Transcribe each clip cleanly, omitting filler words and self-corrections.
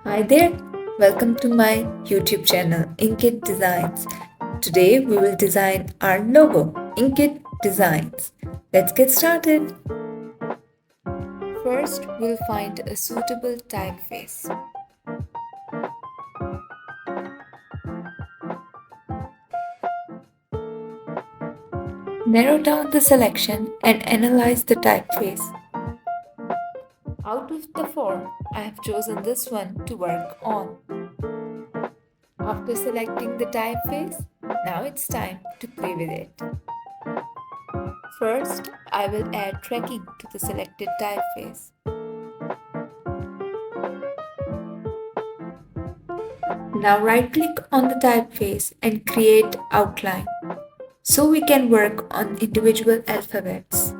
Hi there, welcome to my YouTube channel inkitdesigns. Today we will design our logo, Inkit Designs. Let's get started. First, we'll find a suitable typeface. Narrow down the selection and analyze the typeface. Out of the four, I have chosen this one to work on. After selecting the typeface, now it's time to play with it. First, I will add tracking to the selected typeface. Now right-click on the typeface and create outline, so we can work on individual alphabets.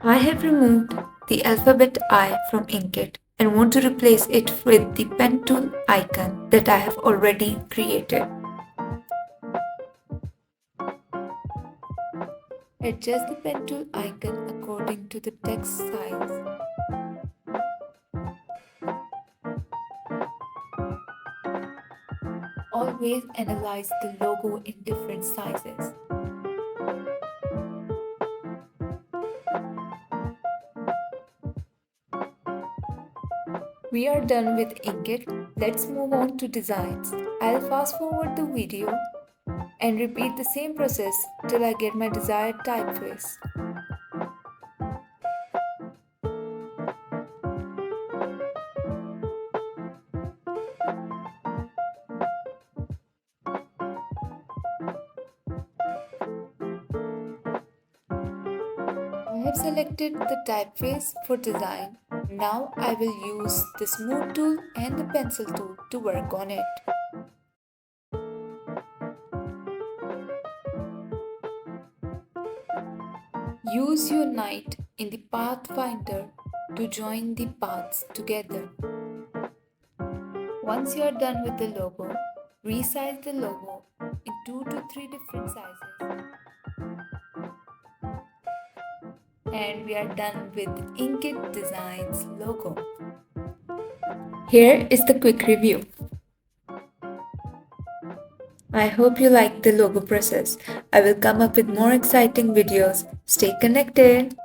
I have removed the alphabet I from Inkit and want to replace it with the pen tool icon that I have already created. Adjust the pen tool icon according to the text size. Always analyze the logo in different sizes. We are done with Inkit. Let's move on to designs. I'll fast forward the video and repeat the same process till I get my desired typeface. I have selected the typeface for design. Now I will use the smooth tool and the pencil tool to work on it. Use your knight in the pathfinder to join the paths together. Once you are done with the logo, resize the logo in 2 to 3 different sizes. And we are done with Inkit Designs logo. Here is the quick review. I hope you liked the logo process. I will come up with more exciting videos. Stay connected.